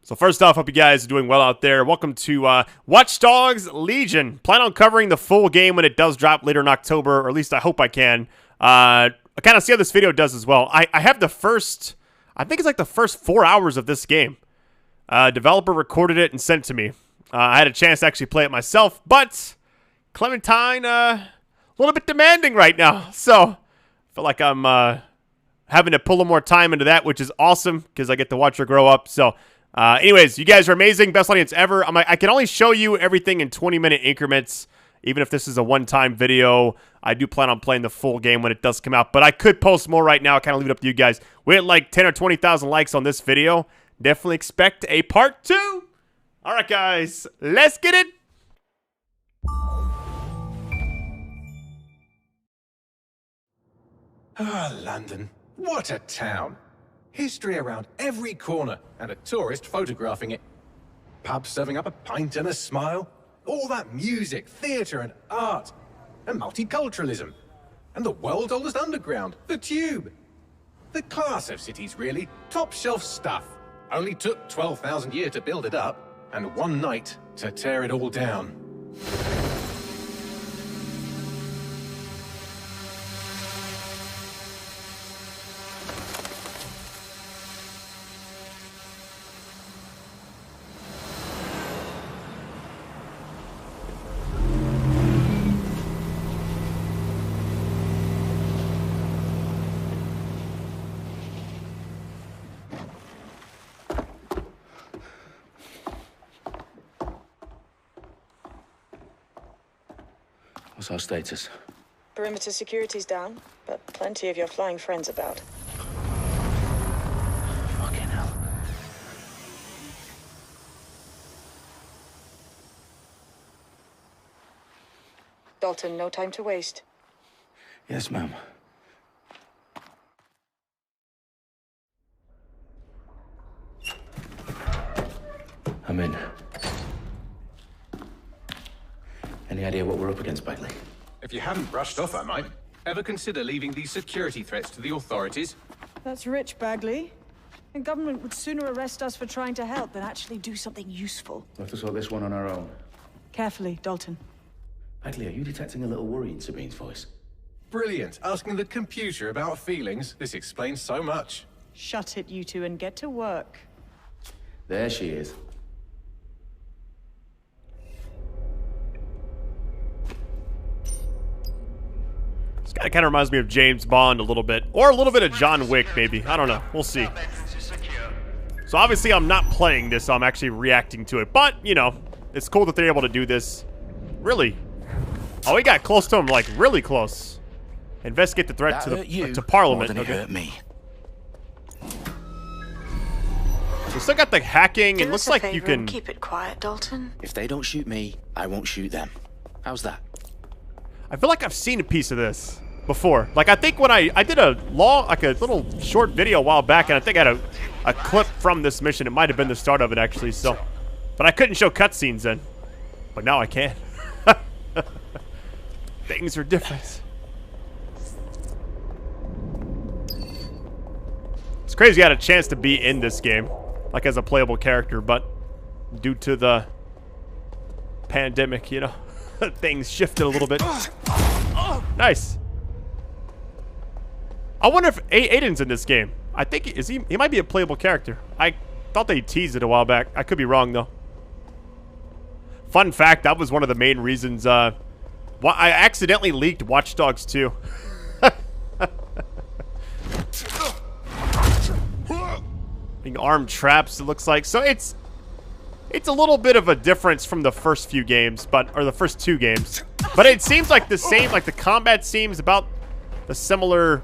So first off, hope you guys are doing well out there. Welcome to Watch Dogs Legion. Plan on covering the full game when it does drop later in October, or at least I hope I can. I kind of see how this video does as well. I have the first, I think it's like the first 4 hours of this game. Developer recorded it and sent it to me. I had a chance to actually play it myself, but Clementine, a little bit demanding right now. So I feel like I'm having to pull a little more time into that, which is awesome because I get to watch her grow up. So anyways, you guys are amazing. Best audience ever. I can only show you everything in 20-minute increments, even if this is a one-time video. I do plan on playing the full game when it does come out, but I could post more right now. I kind of leave it up to you guys. We had like 10 or 20,000 likes on this video. Definitely expect a part 2. All right, guys, let's get it. Ah, London. What a town. History around every corner, and a tourist photographing it. Pubs serving up a pint and a smile. All that music, theatre and art. And multiculturalism. And the world's oldest underground, the Tube. The class of cities, really. Top shelf stuff. Only took 12,000 years to build it up, and one night to tear it all down. What's our status? Perimeter security's down, but plenty of your flying friends about. Fucking hell. Dalton, no time to waste. Yes, ma'am. I'm in. Any idea what we're up against, Bagley? If you hadn't brushed off, I might. Ever consider leaving these security threats to the authorities? That's rich, Bagley. The government would sooner arrest us for trying to help than actually do something useful. We'll have to sort this one on our own. Carefully, Dalton. Bagley, are you detecting a little worry in Sabine's voice? Brilliant. Asking the computer about feelings. This explains so much. Shut it, you two, and get to work. There she is. It kind of reminds me of James Bond a little bit. Or a little bit of John Wick, maybe. I don't know. We'll see. So obviously I'm not playing this, so I'm actually reacting to it. But, you know, it's cool that they're able to do this. Really? Oh, we got close to him, like, really close. Investigate the threat to Parliament. More than it hurt me. We still got the hacking. It looks like you can... And keep it quiet, Dalton. If they don't shoot me, I won't shoot them. How's that? I feel like I've seen a piece of this before. Like, I think when I did a little short video a while back, and I think I had a clip from this mission. It might have been the start of it, actually, so. But I couldn't show cutscenes then. But now I can. Things are different. It's crazy I had a chance to be in this game, like as a playable character, but due to the pandemic, you know, things shifted a little bit. Nice. I wonder if Aiden's in this game. I think he might be a playable character. I thought they teased it a while back. I could be wrong though. Fun fact, that was one of the main reasons I accidentally leaked Watch Dogs 2. Being armed traps, it looks like. So it's a little bit of a difference from the first few games, or the first 2 games. But it seems like the same, like the combat seems about the similar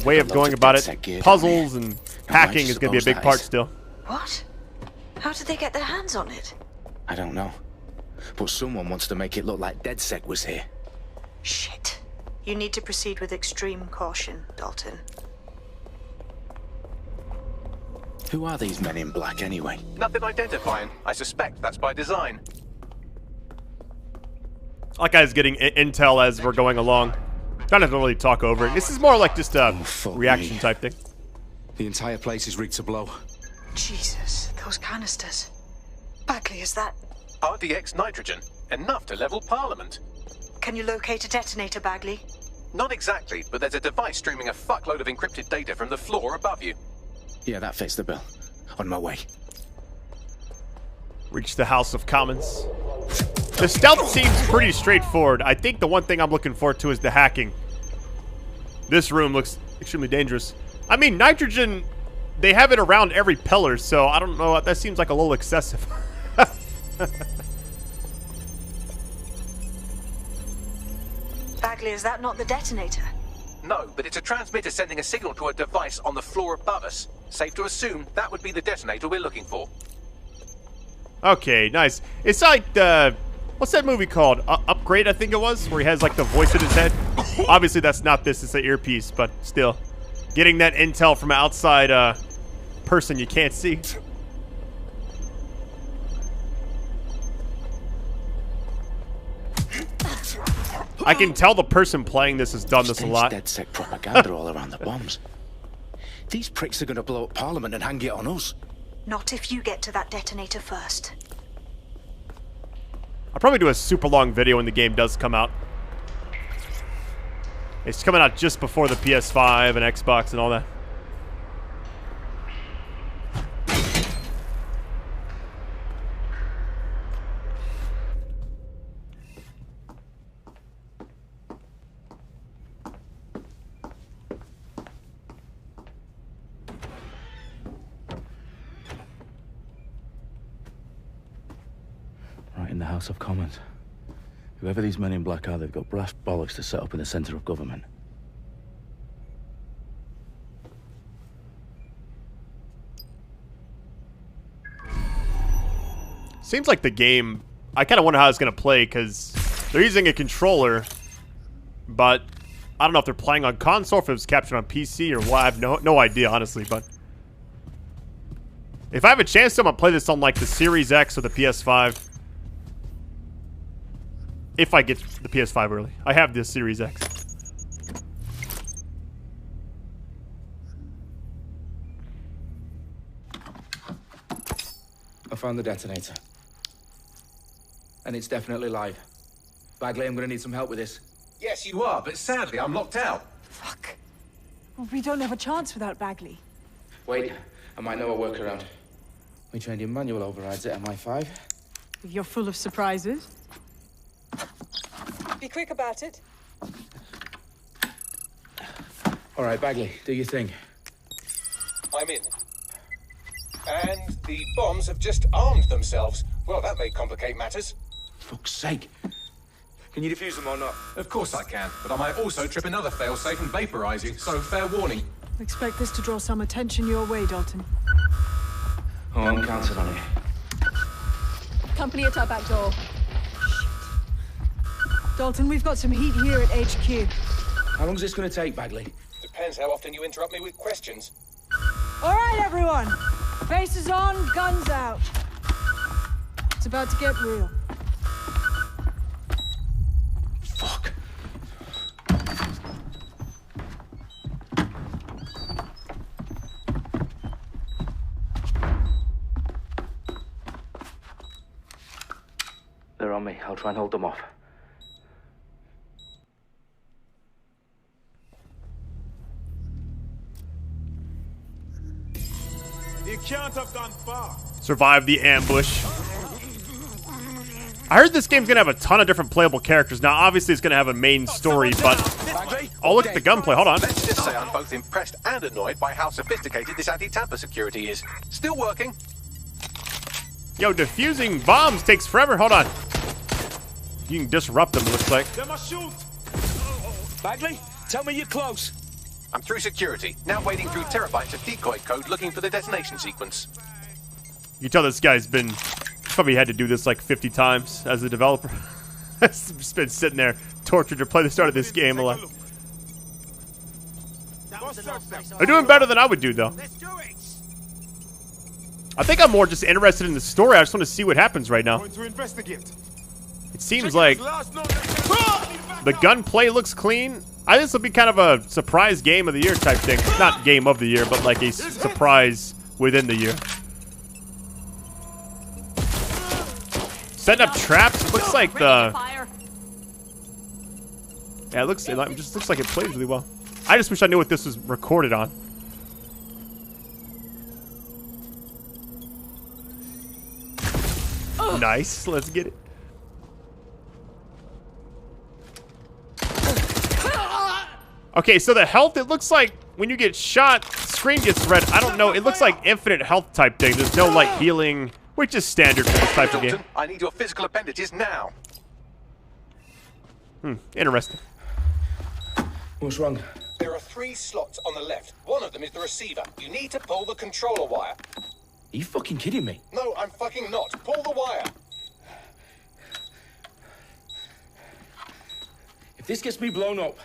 way of going about it. Puzzles and hacking is going to be a big part still. What? How did they get their hands on it? I don't know. But someone wants to make it look like DedSec was here. Shit. You need to proceed with extreme caution, Dalton. Who are these men in black anyway? Nothing identifying. I suspect that's by design. Like I was getting intel as we're going along. Trying not to really talk over it. This is more like just a reaction type thing. The entire place is rigged to blow. Jesus, those canisters. Bagley, is that... RDX nitrogen. Enough to level Parliament. Can you locate a detonator, Bagley? Not exactly, but there's a device streaming a fuckload of encrypted data from the floor above you. Yeah, that fits the bill. On my way. Reach the House of Commons. The stealth seems pretty straightforward. I think the one thing I'm looking forward to is the hacking. This room looks extremely dangerous. I mean, nitrogen, they have it around every pillar, so I don't know. That seems like a little excessive. Bagley, is that not the detonator? No, but it's a transmitter sending a signal to a device on the floor above us. Safe to assume that would be the detonator we're looking for. Okay, nice. It's like the... What's that movie called? Upgrade, I think it was? Where he has, like, the voice in his head. Obviously, that's not this. It's an earpiece, but still. Getting that intel from an outside person you can't see. I can tell the person playing this has done this a lot. DedSec propaganda all around the bombs. These pricks are going to blow up Parliament and hang it on us. Not if you get to that detonator first. I'll probably do a super long video when the game does come out. It's coming out just before the PS5 and Xbox and all that. Right in the House of Commons. Whoever these men in black are, they've got brass bollocks to set up in the centre of government. Seems like the game... I kind of wonder how it's going to play, because they're using a controller, but I don't know if they're playing on console, if it was captured on PC, or what. I have no idea, honestly, but... If I have a chance to, I'm going to play this on, like, the Series X or the PS5. If I get the PS5 early. I have this Series X. I found the detonator. And it's definitely live. Bagley, I'm gonna need some help with this. Yes, you are, but sadly, I'm locked out. Fuck. Well, we don't have a chance without Bagley. Wait, I might know a workaround. We trained in manual overrides at MI5. You're full of surprises. Be quick about it. All right, Bagley, do your thing. I'm in. And the bombs have just armed themselves. Well, that may complicate matters. Fuck's sake. Can you defuse them or not? Of course I can, but I might also trip another failsafe and vaporize you, so fair warning. Expect this to draw some attention your way, Dalton. Oh, I'm counting on it. Company at our back door. Dalton, we've got some heat here at HQ. How long's this gonna take, Bagley? Depends how often you interrupt me with questions. All right, everyone. Faces on, guns out. It's about to get real. Fuck. They're on me. I'll try and hold them off. You can't have gone far. Survive the ambush. I heard this game's gonna have a ton of different playable characters. Now, obviously, it's gonna have a main story, but... Oh, look at the gunplay. Hold on. Let's just say I'm both impressed and annoyed by how sophisticated this anti-tamper security is. Still working. Yo, defusing bombs takes forever. Hold on. You can disrupt them, it looks like. They must shoot. Bagley, tell me you're close. I'm through security, now wading through terabytes of decoy code looking for the detonation sequence. You can tell this guy's been... Probably had to do this like 50 times as a developer. Just been sitting there, tortured to play the start of this game a lot. They're doing better than I would do, though. I think I'm more just interested in the story. I just want to see what happens right now. It seems like the gunplay looks clean. I think this will be kind of a surprise game of the year type thing. Not game of the year, but like a surprise within the year. setting up traps. It looks like the... Yeah, it just looks like it plays really well. I just wish I knew what this was recorded on. Nice. Let's get it. Okay, so the health, it looks like when you get shot, screen gets red. I don't know. It looks like infinite health type thing. There's no, like, healing, which is standard for this type of game. I need your physical appendages now. Interesting. What's wrong? There are 3 slots on the left. One of them is the receiver. You need to pull the controller wire. Are you fucking kidding me? No, I'm fucking not. Pull the wire. If this gets me blown up...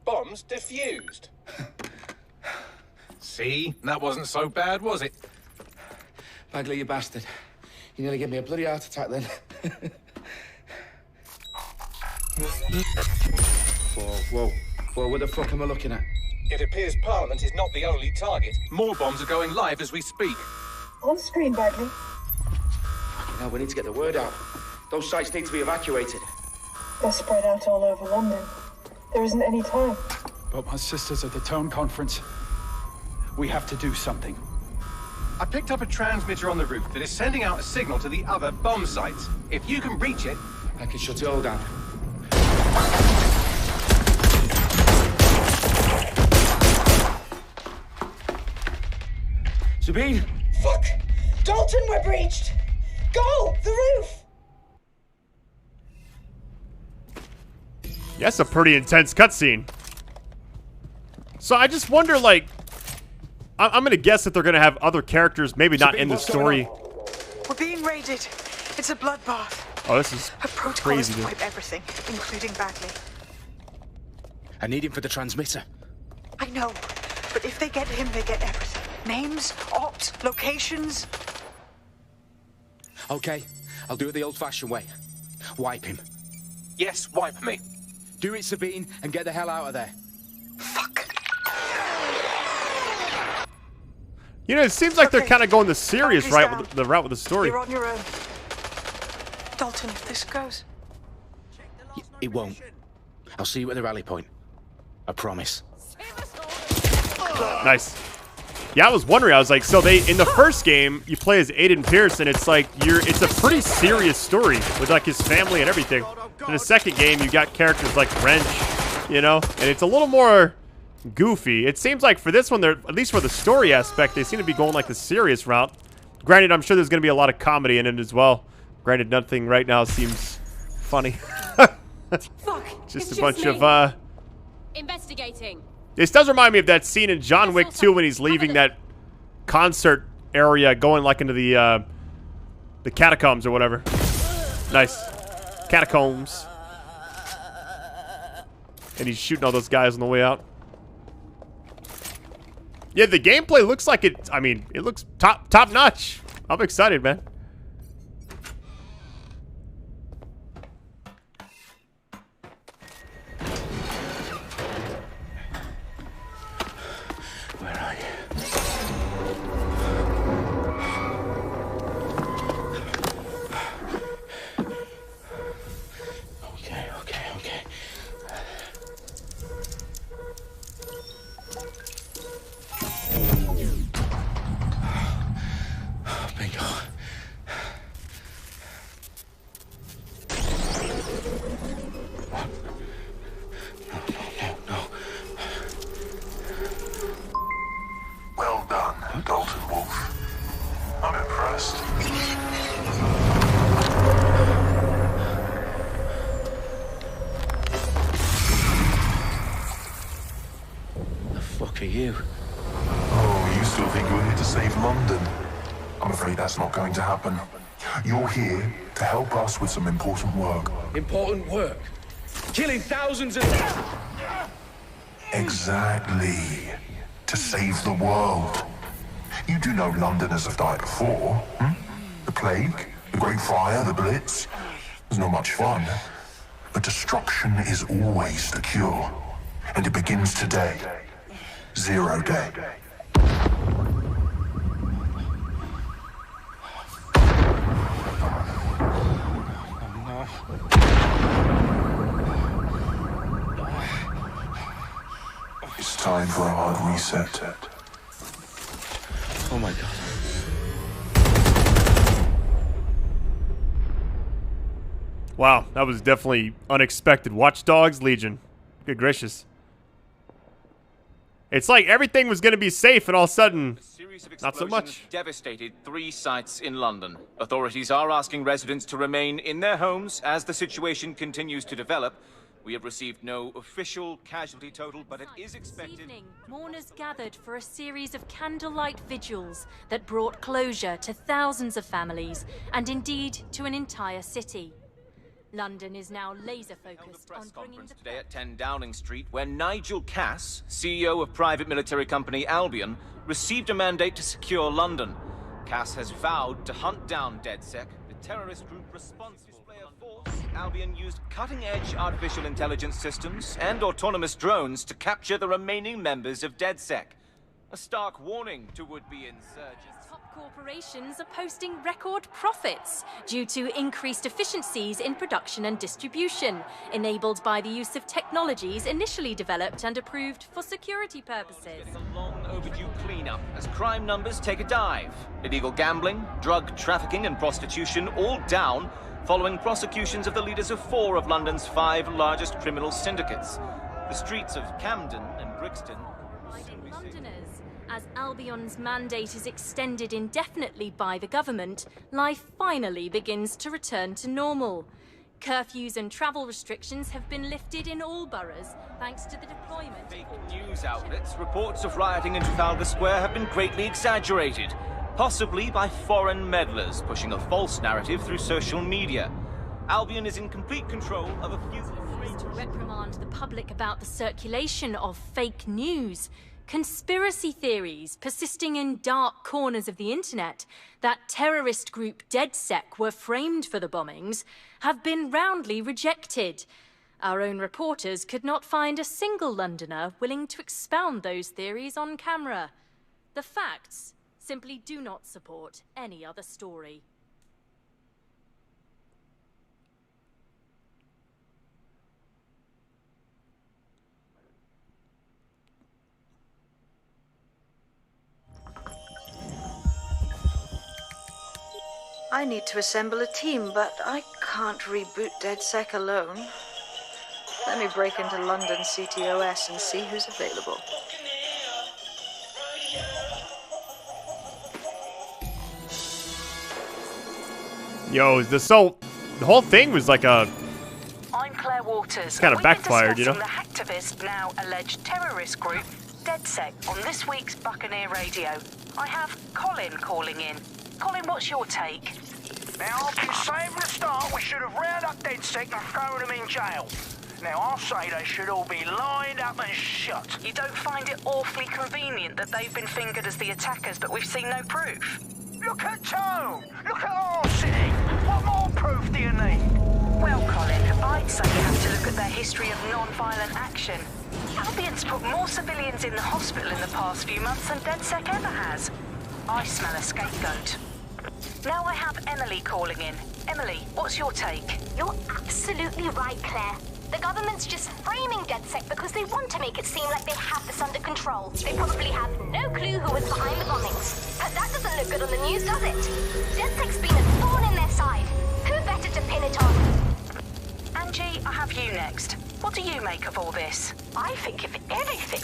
Bombs defused. See? That wasn't so bad, was it? Bagley, you bastard. You nearly gave me a bloody heart attack then. Whoa. What the fuck am I looking at? It appears Parliament is not the only target. More bombs are going live as we speak. On screen, Bagley. Now we need to get the word out. Those sites need to be evacuated. They're spread out all over London. There isn't any time. But my sister's at the town conference. We have to do something. I picked up a transmitter on the roof that is sending out a signal to the other bomb sites. If you can reach it... I can shut it all down. Sabine? Fuck! Dalton, we're breached! Go! The roof! Yeah, that's a pretty intense cutscene. So I just wonder, like... I'm gonna guess that they're gonna have other characters, maybe not in the story. We're being raided. It's a bloodbath. Oh, this is Her protocol crazy, is to dude. wipe everything, including Bagley. I need him for the transmitter. I know, but if they get him, they get everything. Names, ops, locations. Okay, I'll do it the old-fashioned way. Wipe him. Yes, wipe me. Do it, Sabine, and get the hell out of there. Fuck. You know, it seems like they're Okay. kind of going the serious Bagley's right with down. the route with the story. You're on your own. Dalton, if this goes... It won't. I'll see you at the rally point. I promise. Nice. Yeah, I was wondering. I was like, so they in the first game you play as Aiden Pierce, and it's like it's a pretty serious story with like his family and everything. In the second game, you got characters like Wrench, you know, and it's a little more goofy. It seems like for this one, they're at least for the story aspect, they seem to be going like the serious route. Granted, I'm sure there's going to be a lot of comedy in it as well. Granted, nothing right now seems funny. Fuck. Just it's a bunch me. of Investigating. This does remind me of that scene in John Wick 2 when he's leaving that concert area, going like into the catacombs or whatever. Nice. Catacombs. And he's shooting all those guys on the way out. Yeah, the gameplay looks like it. I mean, it looks top notch. I'm excited, man. Where are you? Okay. Bingo. No. Well done, Dalton Wolf. I'm impressed. The fuck are you? Oh, you still think you're here to save London? I'm afraid that's not going to happen. You're here to help us with some important work. Important work. Killing thousands of... Exactly. To save the world. You do know Londoners have died before, hmm? The Plague, the Great Fire, the Blitz. It's not much fun. But destruction is always the cure. And it begins today. 0 day. It's time for a hard reset. Oh my God. Wow, that was definitely unexpected. Watch Dogs Legion. Good gracious. It's like everything was going to be safe, and all of a sudden, not so much. Devastated 3 sites in London. Authorities are asking residents to remain in their homes as the situation continues to develop. We have received no official casualty total, but it is expected. This evening, mourners gathered for a series of candlelight vigils that brought closure to thousands of families, and indeed to an entire city. London is now laser-focused on bringing the today at 10 Downing Street, where Nigel Cass, CEO of private military company Albion, received a mandate to secure London. Cass has vowed to hunt down DedSec, the terrorist group responsible for the force. Albion used cutting-edge artificial intelligence systems and autonomous drones to capture the remaining members of DedSec. A stark warning to would-be insurgents. top corporations are posting record profits due to increased efficiencies in production and distribution, enabled by the use of technologies initially developed and approved for security purposes. A long overdue cleanup as crime numbers take a dive. Illegal gambling, drug trafficking and prostitution all down following prosecutions of the leaders of 4 of London's 5 largest criminal syndicates. The streets of Camden and Brixton Londoners. As Albion's mandate is extended indefinitely by the government, life finally begins to return to normal. Curfews and travel restrictions have been lifted in all boroughs, thanks to the deployment of fake news outlets. Reports of rioting in Trafalgar Square have been greatly exaggerated, possibly by foreign meddlers pushing a false narrative through social media. Albion is in complete control of a few... to reprimand the public about the circulation of fake news. Conspiracy theories persisting in dark corners of the internet that terrorist group DedSec were framed for the bombings have been roundly rejected. Our own reporters could not find a single Londoner willing to expound those theories on camera. The facts simply do not support any other story. I need to assemble a team, but I can't reboot DedSec alone. Let me break into London CTOS and see who's available. Yo, the whole thing was like a... I'm Claire Waters. Kind of backfired, you know? The hacktivist, now alleged terrorist group, DedSec, on this week's Buccaneer Radio. I have Colin calling in. Colin, what's your take? Now, I've been saying from the start we should have rounded up DedSec and thrown them in jail. Now, I'll say they should all be lined up and shot. You don't find it awfully convenient that they've been fingered as the attackers, but we've seen no proof? Look at Tone! Look at our city! What more proof do you need? Well, Colin, I'd say you have to look at their history of non-violent action. Albion's put more civilians in the hospital in the past few months than DedSec ever has. I smell a scapegoat. Now I have Emily calling in. Emily, what's your take? You're absolutely right, Claire. The government's just framing DedSec because they want to make it seem like they have this under control. They probably have no clue who was behind the bombings. But that doesn't look good on the news, does it? DedSec's been a thorn in their side. Who better to pin it on? Angie, I have you next. What do you make of all this? I think, if anything,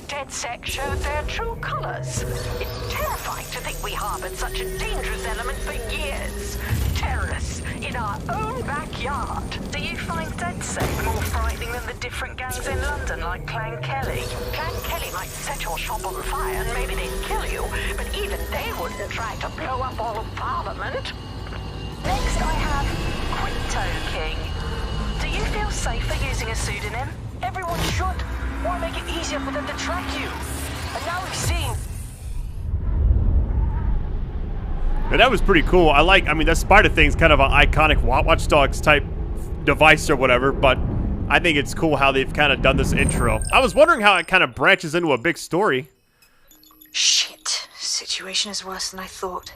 DedSec showed their true colours. It's terrifying to think we harboured such a dangerous element for years. Terrorists in our own backyard. Do you find DedSec more frightening than the different gangs in London, like Clan Kelly? Clan Kelly might set your shop on fire and maybe they'd kill you, but even they wouldn't try to blow up all of Parliament. Next I have Crypto King. Do you feel safer using a pseudonym? Everyone should. Why make it easier for them to track you? And now we've seen... And that was pretty cool. I mean, that spider thing's kind of an iconic Watch Dogs type device or whatever, but I think it's cool how they've kind of done this intro. I was wondering how it kind of branches into a big story. Shit. Situation is worse than I thought.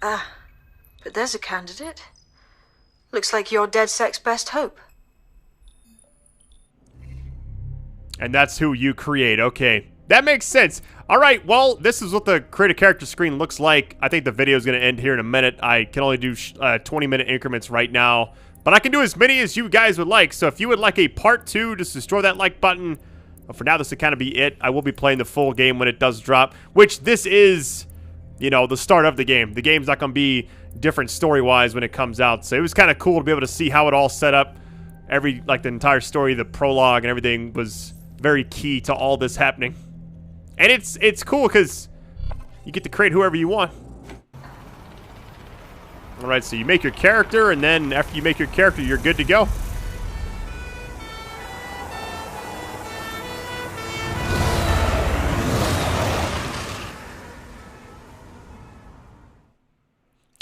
But there's a candidate. Looks like you're DedSec's best hope. And that's who you create. Okay. That makes sense. All right, well, this is what the create a character screen looks like. I think the video is going to end here in a minute. I can only do 20-minute increments right now, but I can do as many as you guys would like. So if you would like a part 2, just destroy that like button. But for now, this will kind of be it. I will be playing the full game when it does drop, which this is, you know, the start of the game. The game's not going to be different story-wise when it comes out. So it was kind of cool to be able to see how it all set up. The entire story, the prologue and everything was very key to all this happening. And it's cool because you get to create whoever you want. Alright, so you make your character, and then after you make your character, you're good to go.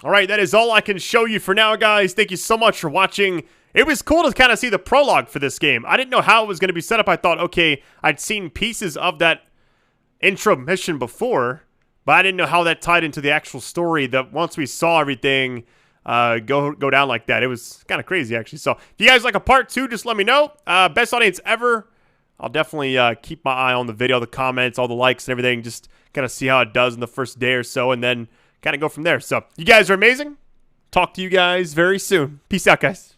Alright, that is all I can show you for now, guys. Thank you so much for watching. It was cool to kind of see the prologue for this game. I didn't know how it was going to be set up. I thought, okay, I'd seen pieces of that intro mission before, but I didn't know how that tied into the actual story. That once we saw everything go down like that, it was kind of crazy, actually. So if you guys like a part 2, just let me know. Best audience ever. I'll definitely keep my eye on the video, the comments, all the likes and everything, just kind of see how it does in the first day or so, and then kind of go from there. So you guys are amazing. Talk to you guys very soon. Peace out, guys.